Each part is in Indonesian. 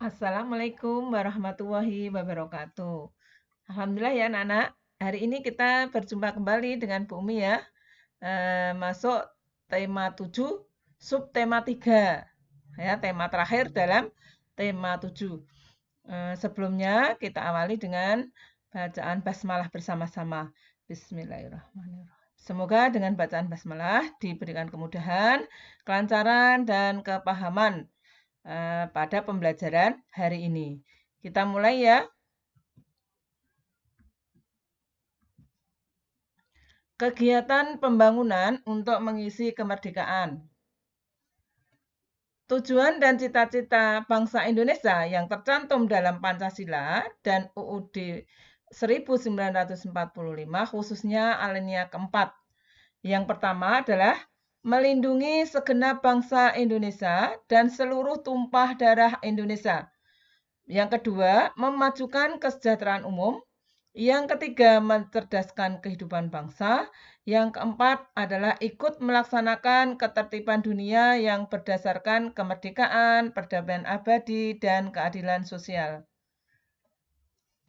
Assalamualaikum warahmatullahi wabarakatuh. Alhamdulillah ya anak-anak, hari ini kita berjumpa kembali dengan Bu Umi ya. Masuk tema 7, subtema 3. Ya, tema terakhir dalam tema 7. Sebelumnya kita awali dengan bacaan basmalah bersama-sama. Bismillahirrahmanirrahim. Semoga dengan bacaan basmalah diberikan kemudahan, kelancaran, dan kepahaman pada pembelajaran hari ini. Kita mulai ya. Kegiatan pembangunan untuk mengisi kemerdekaan. Tujuan dan cita-cita bangsa Indonesia yang tercantum dalam Pancasila dan UUD 1945 khususnya alinea keempat. Yang pertama adalah melindungi segenap bangsa Indonesia dan seluruh tumpah darah Indonesia. Yang kedua, memajukan kesejahteraan umum. Yang ketiga, mencerdaskan kehidupan bangsa. Yang keempat adalah ikut melaksanakan ketertiban dunia yang berdasarkan kemerdekaan, perdamaian abadi, dan keadilan sosial.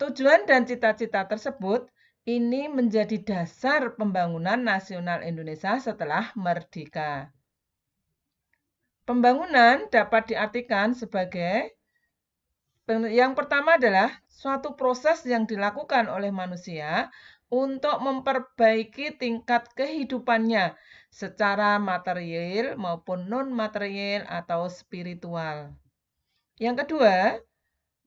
Tujuan dan cita-cita tersebut ini menjadi dasar pembangunan nasional Indonesia setelah merdeka. Pembangunan dapat diartikan sebagai yang pertama adalah suatu proses yang dilakukan oleh manusia untuk memperbaiki tingkat kehidupannya secara material maupun non-material atau spiritual. Yang kedua,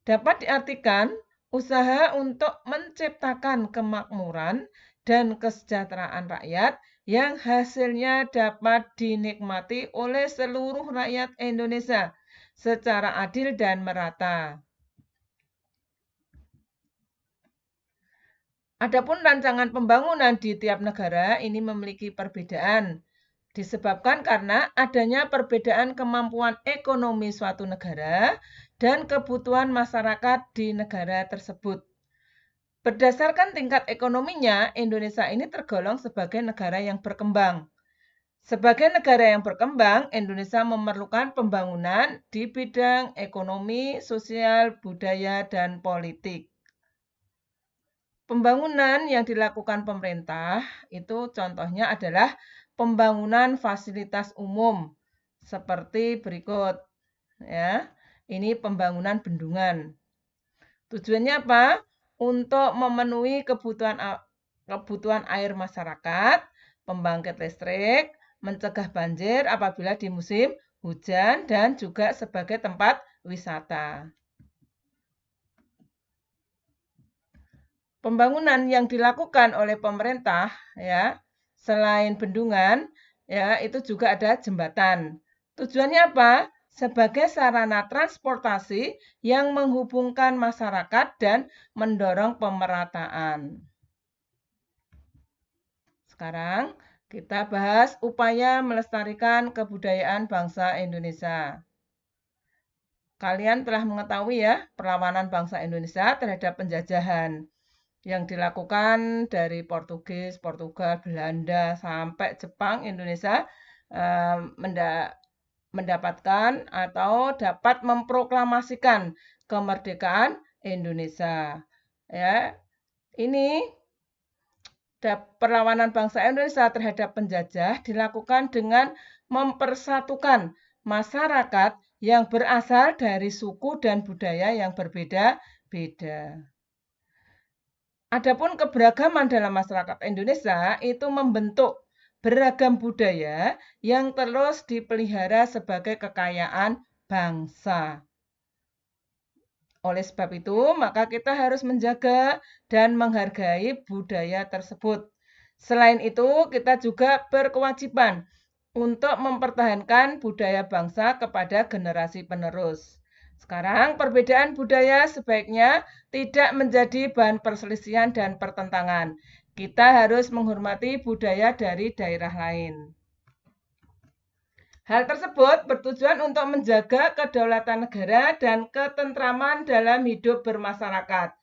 dapat diartikan usaha untuk menciptakan kemakmuran dan kesejahteraan rakyat yang hasilnya dapat dinikmati oleh seluruh rakyat Indonesia secara adil dan merata. Adapun rancangan pembangunan di tiap negara ini memiliki perbedaan, disebabkan karena adanya perbedaan kemampuan ekonomi suatu negara dan kebutuhan masyarakat di negara tersebut. Berdasarkan tingkat ekonominya, Indonesia ini tergolong sebagai negara yang berkembang. Sebagai negara yang berkembang, Indonesia memerlukan pembangunan di bidang ekonomi, sosial, budaya, dan politik. Pembangunan yang dilakukan pemerintah itu contohnya adalah pembangunan fasilitas umum seperti berikut ya. Ini pembangunan bendungan. Tujuannya apa? Untuk memenuhi kebutuhan air masyarakat, pembangkit listrik, mencegah banjir apabila di musim hujan dan juga sebagai tempat wisata. Pembangunan yang dilakukan oleh pemerintah ya, selain bendungan ya, itu juga ada jembatan. Tujuannya apa? Sebagai sarana transportasi yang menghubungkan masyarakat dan mendorong pemerataan. Sekarang kita bahas upaya melestarikan kebudayaan bangsa Indonesia. Kalian telah mengetahui ya, perlawanan bangsa Indonesia terhadap penjajahan yang dilakukan dari Portugis, Portugal, Belanda, sampai Jepang, Indonesia mendapatkan atau dapat memproklamasikan kemerdekaan Indonesia. Ya, ini perlawanan bangsa Indonesia terhadap penjajah dilakukan dengan mempersatukan masyarakat yang berasal dari suku dan budaya yang berbeda-beda. Adapun keberagaman dalam masyarakat Indonesia itu membentuk beragam budaya yang terus dipelihara sebagai kekayaan bangsa. Oleh sebab itu, maka kita harus menjaga dan menghargai budaya tersebut. Selain itu, kita juga berkewajiban untuk mempertahankan budaya bangsa kepada generasi penerus. Sekarang, perbedaan budaya sebaiknya tidak menjadi bahan perselisihan dan pertentangan. Kita harus menghormati budaya dari daerah lain. Hal tersebut bertujuan untuk menjaga kedaulatan negara dan ketentraman dalam hidup bermasyarakat.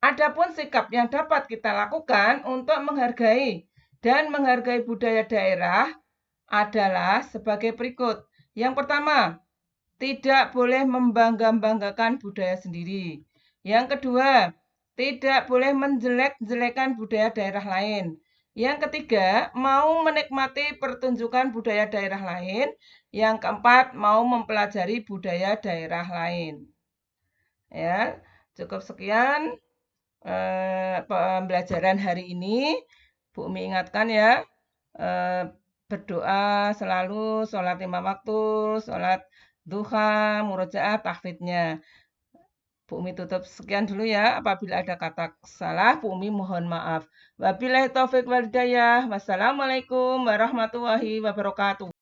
Adapun sikap yang dapat kita lakukan untuk menghargai dan budaya daerah adalah sebagai berikut. Yang pertama, tidak boleh membangga-banggakan budaya sendiri. Yang kedua, tidak boleh menjelek-jelekan budaya daerah lain. Yang ketiga, mau menikmati pertunjukan budaya daerah lain. Yang keempat, mau mempelajari budaya daerah lain. Ya, cukup sekian pembelajaran hari ini. Bu Umi ingatkan ya, berdoa selalu, sholat 5 waktu, sholat duha, murojaah, tahfidnya. Bu Umi tutup sekian dulu ya. Apabila ada kata salah, Bu Umi mohon maaf. Wabillahi taufik wal hidayah. Wassalamualaikum warahmatullahi wabarakatuh.